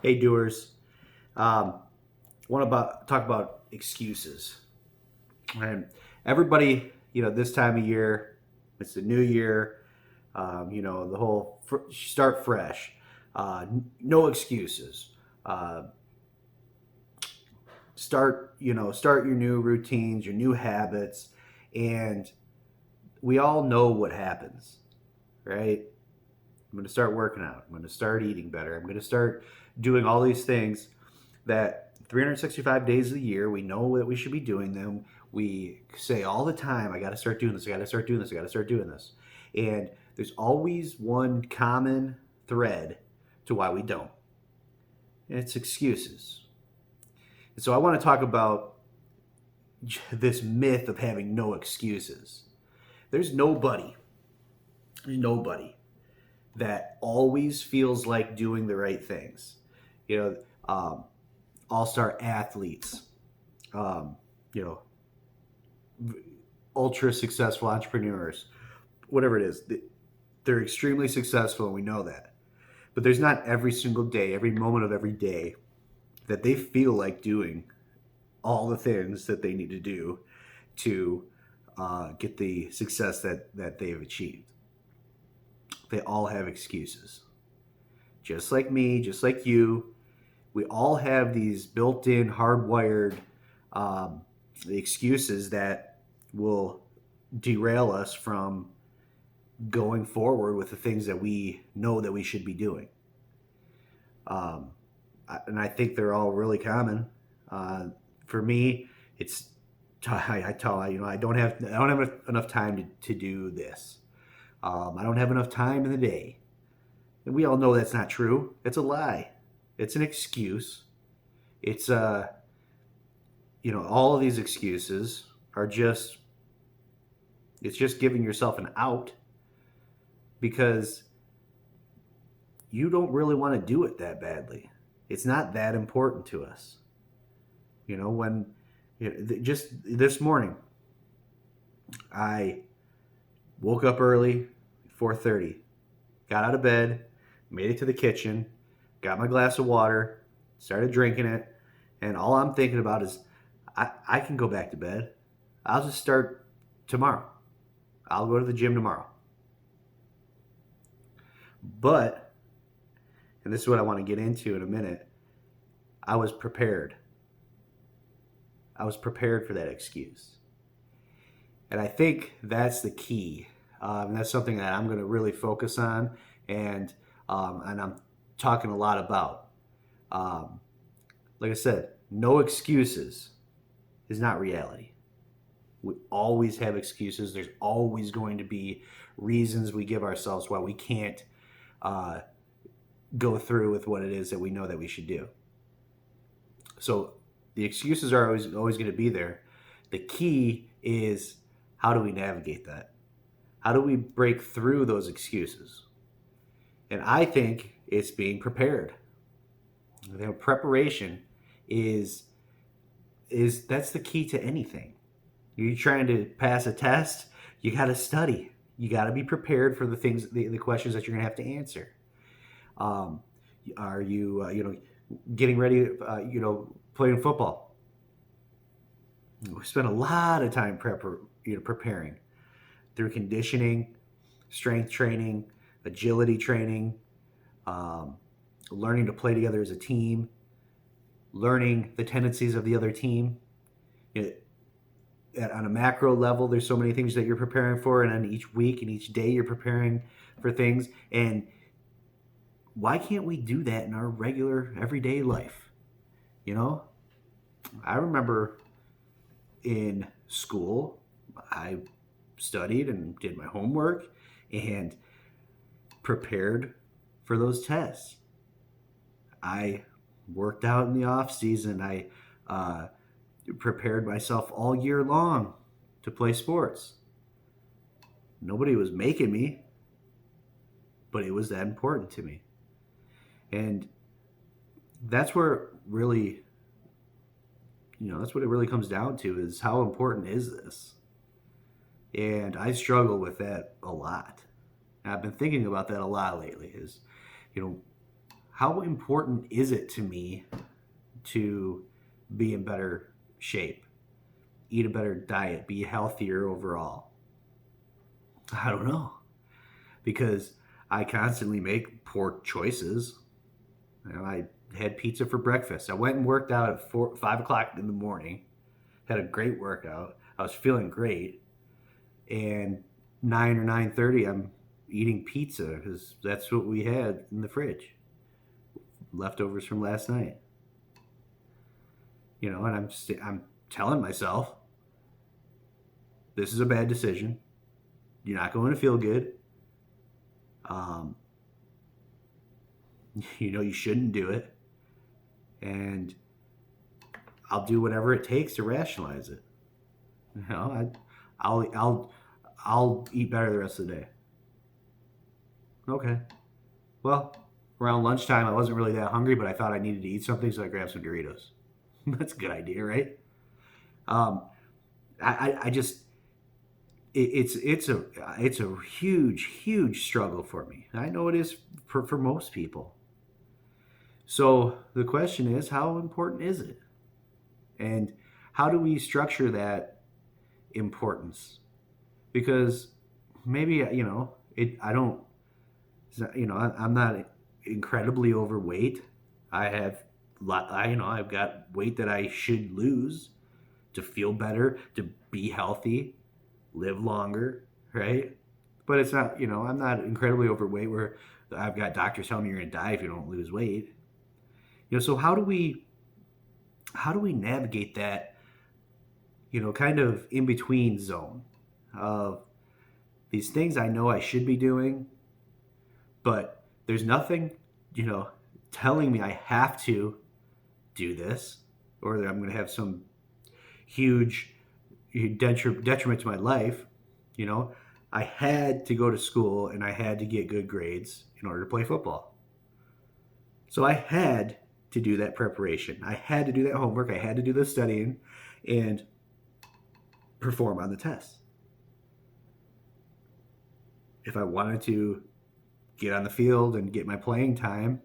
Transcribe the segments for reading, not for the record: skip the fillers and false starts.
Hey, doers. Want to talk about excuses. And everybody, this time of year, it's the new year. The whole start fresh. No excuses. Uh, start your new routines, your new habits, and we all know what happens, right? I'm going to start working out. I'm going to start eating better. I'm going to start doing all these things that 365 days of the year, we know that we should be doing them. We say all the time, I got to start doing this. I got to start doing this. I got to start doing this. And there's always one common thread to why we don't. And it's excuses. And so I want to talk about this myth of having no excuses. There's nobody that always feels like doing the right things. You know, all-star athletes, um, you know, ultra successful entrepreneurs, whatever it is, they're extremely successful, and we know that. But there's not every single day, every moment of every day that they feel like doing all the things that they need to do to get the success that they've achieved. They all have excuses. Just like me, just like you, we all have these built-in, hardwired excuses that will derail us from going forward with the things that we know that we should be doing. And I think they're all really common. For me, it's I tell I don't have enough time to do this. I don't have enough time in the day, and we all know that's not true. It's a lie. It's an excuse. It's all of these excuses are just it's just giving yourself an out because you don't really want to do it that badly. It's not that important to us. When just this morning, I woke up early, 4:30, got out of bed, made it to the kitchen, got my glass of water, started drinking it, and all I'm thinking about is I can go back to bed. I'll just start tomorrow. I'll go to the gym tomorrow. But, and this is what I want to get into in a minute, I was prepared. I was prepared for that excuse. And I think that's the key. And that's something that I'm going to really focus on and I'm talking a lot about. Like I said, no excuses is not reality. We always have excuses. There's always going to be reasons we give ourselves why we can't go through with what it is that we know that we should do. So the excuses are always going to be there. The key is, how do we navigate that? How do we break through those excuses? And I think it's being prepared. Preparation is that's the key to anything. You're trying to pass a test, you got to study. You got to be prepared for the questions that you're going to have to answer. Um, are you getting ready? Playing football. We spend a lot of time preparing through conditioning, strength training, agility training, learning to play together as a team, learning the tendencies of the other team. On a macro level, there's so many things that you're preparing for, and on each week and each day you're preparing for things. And why can't we do that in our regular everyday life? I remember in school, I studied and did my homework and prepared for those tests. I worked out in the off season. I prepared myself all year long to play sports. Nobody was making me, but it was that important to me. And that's where really, that's what it really comes down to, is how important is this? And I struggle with that a lot. And I've been thinking about that a lot lately, is, how important is it to me to be in better shape, eat a better diet, be healthier overall? I don't know, because I constantly make poor choices. I had pizza for breakfast. I went and worked out at 5 o'clock in the morning. Had a great workout. I was feeling great, and 9 or 9:30, I'm eating pizza because that's what we had in the fridge, leftovers from last night. And I'm telling myself this is a bad decision. You're not going to feel good. Um, you shouldn't do it, and I'll do whatever it takes to rationalize it. I'll eat better the rest of the day. Okay. Well, around lunchtime, I wasn't really that hungry, but I thought I needed to eat something, so I grabbed some Doritos. That's a good idea, right? Um, I just it's a huge struggle for me. I know it is for most people. So the question is, how important is it, and how do we structure that importance? Because maybe it. I don't. I'm not incredibly overweight. I have. I've got weight that I should lose to feel better, to be healthy, live longer, right? But it's not, I'm not incredibly overweight where I've got doctors telling me you're going to die if you don't lose weight. So how do we navigate that, kind of in between zone of these things I know I should be doing, but there's nothing, telling me I have to do this, or that I'm going to have some huge detriment to my life. I had to go to school and I had to get good grades in order to play football. So I had to do that preparation. I had to do that homework. I had to do the studying and perform on the tests. If I wanted to get on the field and get my playing time,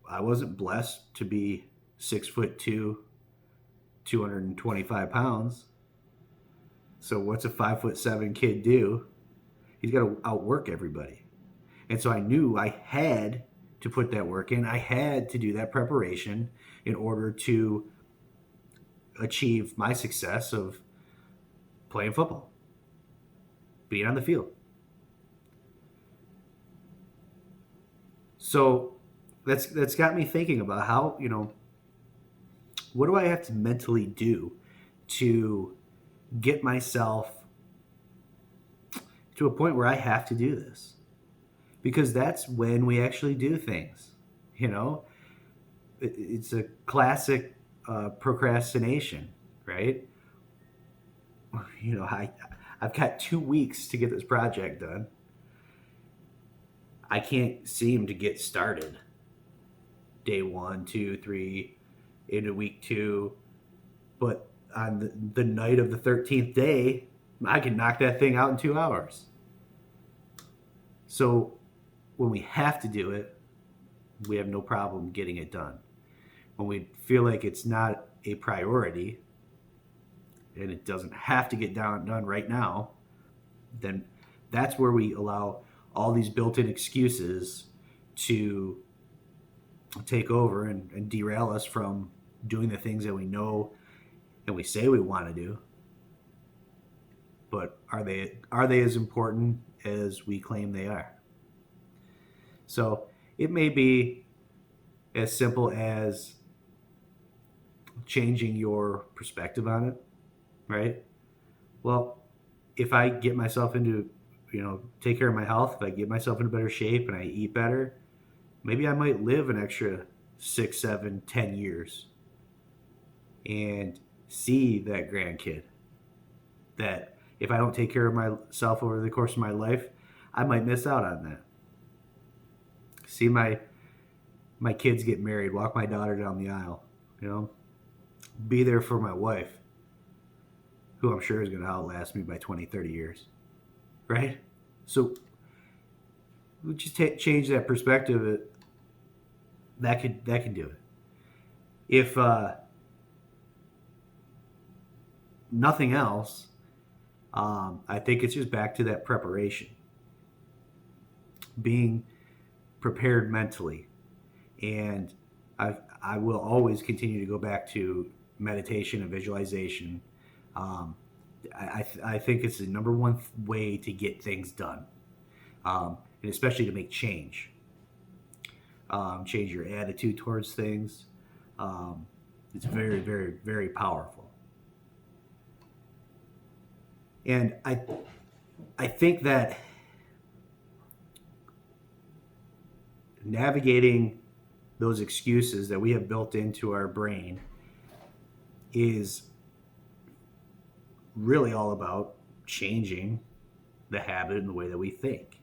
I wasn't blessed to be 6'2", 225 pounds. So what's a 5'7" kid do? He's got to outwork everybody. And so I knew I had to put that work in. I had to do that preparation in order to achieve my success of playing football, being on the field. So that's got me thinking about how, what do I have to mentally do to get myself to a point where I have to do this? Because that's when we actually do things. It's a classic procrastination, right? I've got 2 weeks to get this project done. I can't seem to get started. Day 1, 2, 3, into week 2, but on the night of the 13th day, I can knock that thing out in 2 hours. So when we have to do it, we have no problem getting it done. When we feel like it's not a priority and it doesn't have to get done right now, then that's where we allow all these built-in excuses to take over and derail us from doing the things that we know and we say we want to do. But are they as important as we claim they are? So it may be as simple as changing your perspective on it, right? Well, if I get myself into, take care of my health, if I get myself into better shape and I eat better, maybe I might live an extra 6, 7, 10 years and see that grandkid. That if I don't take care of myself over the course of my life, I might miss out on that. See my kids get married, walk my daughter down the aisle, be there for my wife, who I'm sure is going to outlast me by 20, 30 years, right? So we just change that perspective that could do it. If nothing else, I think it's just back to that preparation, being prepared mentally, and I will always continue to go back to meditation and visualization. Um, I think it's the number one way to get things done, and especially to make change. Change your attitude towards things. Um, it's very, very, very powerful. And I think that navigating those excuses that we have built into our brain is really all about changing the habit and the way that we think.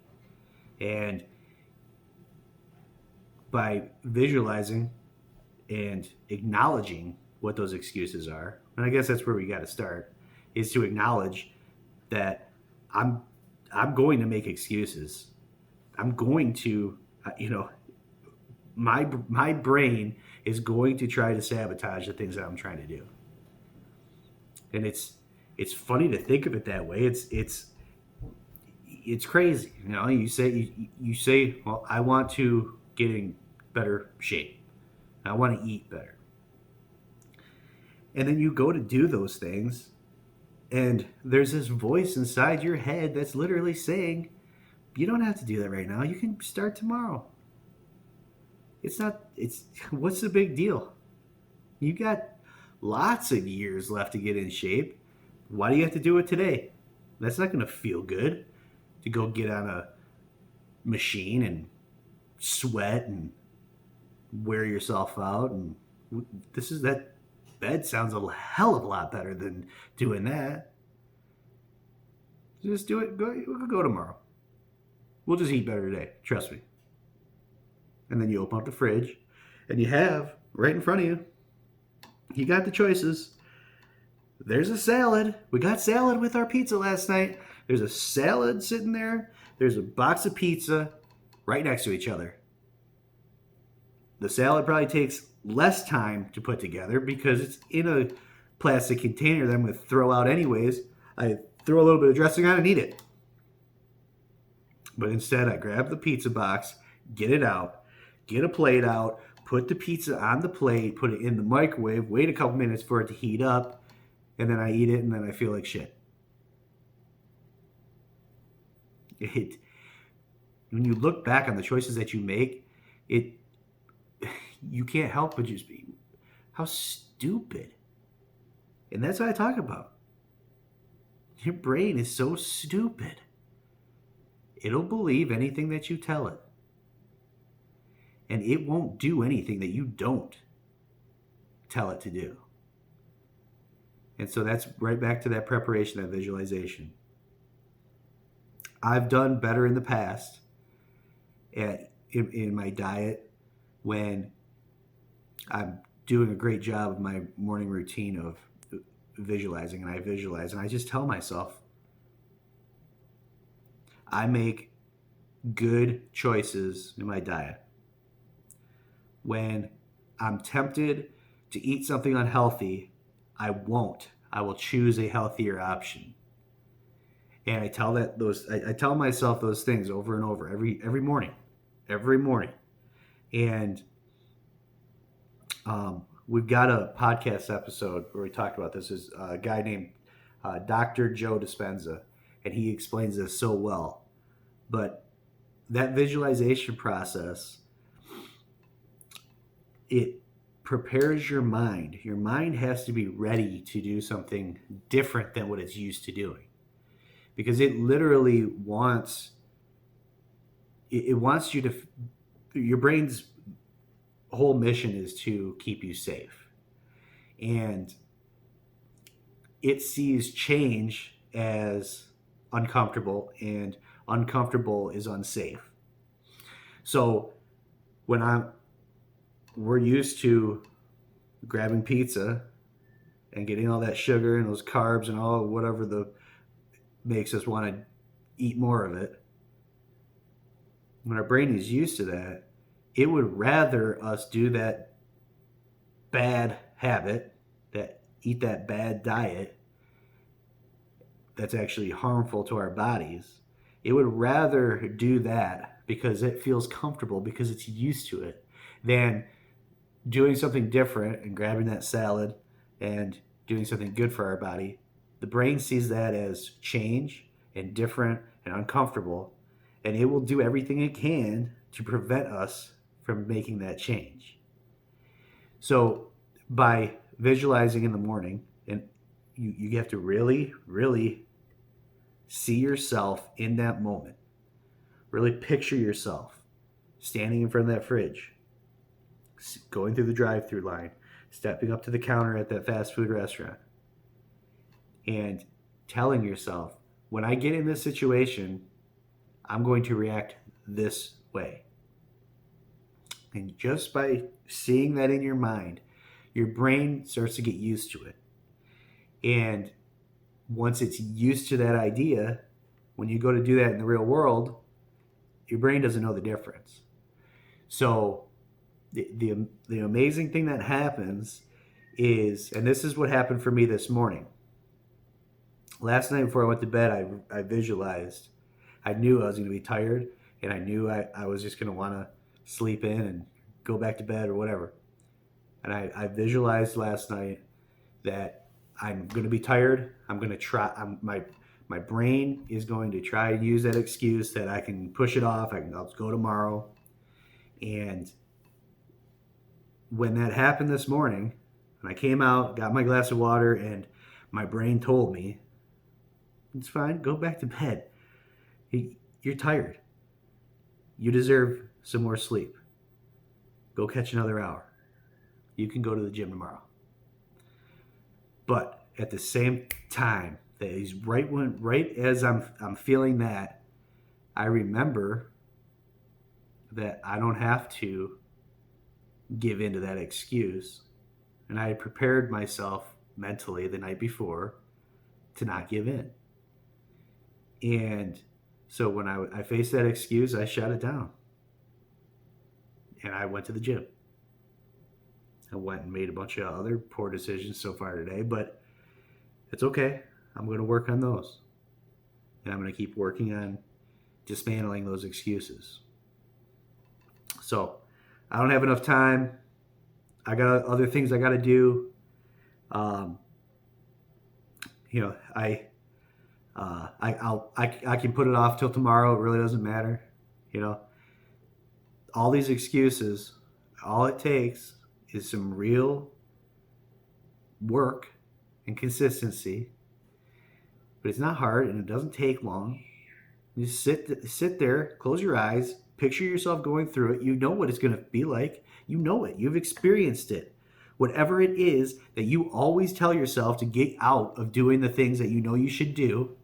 And by visualizing and acknowledging what those excuses are, and I guess that's where we got to start, is to acknowledge that I'm I'm going to make excuses. I'm going to, my brain is going to try to sabotage the things that I'm trying to do. And it's funny to think of it that way. It's crazy. You say, well, I want to get in better shape. I want to eat better. And then you go to do those things, and there's this voice inside your head that's literally saying, you don't have to do that right now. You can start tomorrow. What's the big deal? You got lots of years left to get in shape. Why do you have to do it today? That's not going to feel good to go get on a machine and sweat and wear yourself out. And that bed sounds a hell of a lot better than doing that. Just do it. Go tomorrow. We'll just eat better today. Trust me. And then you open up the fridge, and you have right in front of you, you got the choices. There's a salad. We got salad with our pizza last night. There's a salad sitting there. There's a box of pizza right next to each other. The salad probably takes less time to put together because it's in a plastic container that I'm going to throw out anyways. I throw a little bit of dressing on and eat it. But instead, I grab the pizza box, get it out, get a plate out, put the pizza on the plate, put it in the microwave, wait a couple minutes for it to heat up, and then I eat it, and then I feel like shit. When you look back on the choices that you make, you can't help but just be, how stupid. And that's what I talk about. Your brain is so stupid. It'll believe anything that you tell it. And it won't do anything that you don't tell it to do. And so that's right back to that preparation, that visualization. I've done better in the past in my diet when I'm doing a great job of my morning routine of visualizing, and I visualize, and I just tell myself, I make good choices in my diet. When I'm tempted to eat something unhealthy, I won't. I will choose a healthier option. And I tell myself those things over and over every morning. And we've got a podcast episode where we talked about this. Is a guy named Dr. Joe Dispenza, and he explains this so well. But that visualization process, it prepares your mind. Your mind has to be ready to do something different than what it's used to doing, because it literally wants you to. Your brain's whole mission is to keep you safe, and it sees change as uncomfortable, and uncomfortable is unsafe. So when we're used to grabbing pizza and getting all that sugar and those carbs and all whatever makes us want to eat more of it. When our brain is used to that, it would rather us do that bad habit, that eat that bad diet that's actually harmful to our bodies. It would rather do that because it feels comfortable, because it's used to it, than doing something different and grabbing that salad and doing something good for our body. The brain sees that as change and different and uncomfortable, and it will do everything it can to prevent us from making that change. So, by visualizing in the morning, and you have to really, really see yourself in that moment. Really picture yourself standing in front of that fridge, going through the drive through line, stepping up to the counter at that fast food restaurant, and telling yourself, when I get in this situation, I'm going to react this way. And just by seeing that in your mind, your brain starts to get used to it. And once it's used to that idea, when you go to do that in the real world, your brain doesn't know the difference. So the amazing thing that happens is, and this is what happened for me this morning. Last night before I went to bed, I visualized. I knew I was going to be tired, and I knew I was just going to want to sleep in and go back to bed or whatever. And I visualized last night that I'm going to be tired. I'm going to try. My brain is going to try and use that excuse that I can push it off. I'll go tomorrow. And when that happened this morning, and I came out, got my glass of water, and my brain told me, it's fine, go back to bed. You're tired. You deserve some more sleep. Go catch another hour. You can go to the gym tomorrow. But at the same time, that is right as I'm feeling that, I remember that I don't have to give in to that excuse. And I had prepared myself mentally the night before to not give in. And so when I faced that excuse, I shut it down. And I went to the gym. I went and made a bunch of other poor decisions so far today, but it's okay. I'm going to work on those. And I'm going to keep working on dismantling those excuses. So I don't have enough time. I got other things I got to do. I can put it off till tomorrow. It really doesn't matter. All these excuses, all it takes is some real work and consistency. But it's not hard, and it doesn't take long. You sit there, close your eyes, picture yourself going through it. You know what it's going to be like. You know it. You've experienced it. Whatever it is that you always tell yourself to get out of doing the things that you know you should do,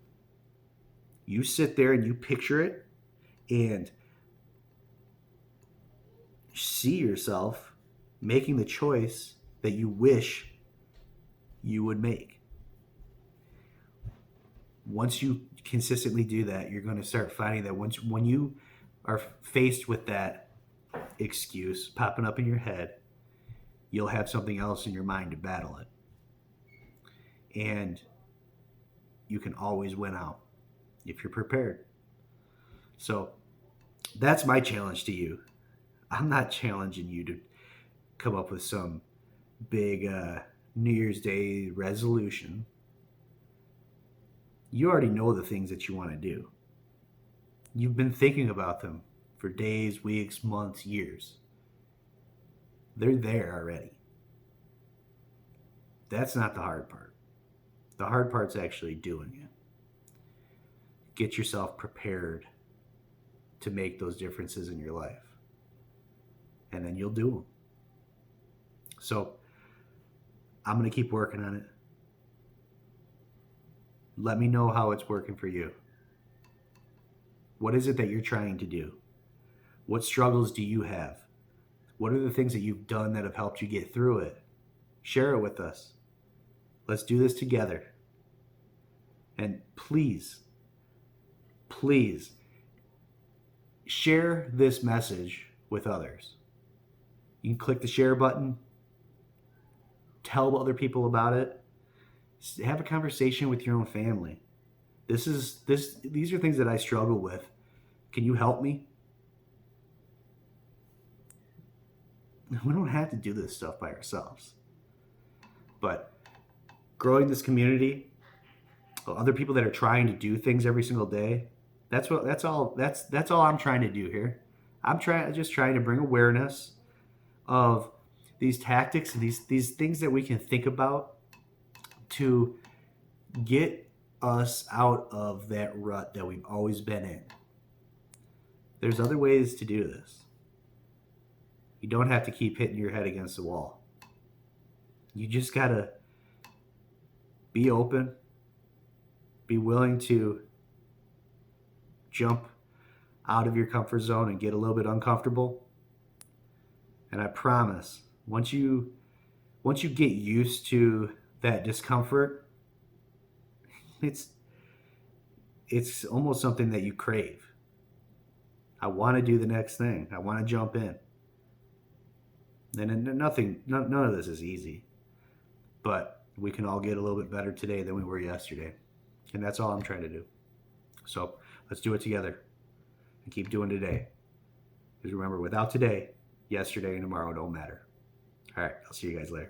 you sit there and you picture it and see yourself making the choice that you wish you would make. Once you consistently do that, you're going to start finding that when you are faced with that excuse popping up in your head, you'll have something else in your mind to battle it. And you can always win out if you're prepared. So that's my challenge to you. I'm not challenging you to come up with some big New Year's Day resolution. You already know the things that you want to do. You've been thinking about them for days, weeks, months, years. They're there already. That's not the hard part. The hard part's actually doing it. Get yourself prepared to make those differences in your life. And then you'll do them. So I'm going to keep working on it. Let me know how it's working for you. What is it that you're trying to do? What struggles do you have? What are the things that you've done that have helped you get through it? Share it with us. Let's do this together. And please share this message with others. You can click the share button, tell other people about it, have a conversation with your own family. These are things that I struggle with. Can you help me? We don't have to do this stuff by ourselves. But growing this community, other people that are trying to do things every single day, that's all I'm trying to do here. I'm just trying to bring awareness of these tactics and these things that we can think about to get us out of that rut that we've always been in. There's other ways to do this. You don't have to keep hitting your head against the wall. You just gotta be open, be willing to jump out of your comfort zone and get a little bit uncomfortable. And I promise, once you get used to that discomfort, it's almost something that you crave. I want to do the next thing. I want to jump in. And none of this is easy. But we can all get a little bit better today than we were yesterday. And that's all I'm trying to do. So let's do it together and keep doing today. Because remember, without today, yesterday and tomorrow don't matter. All right, I'll see you guys later.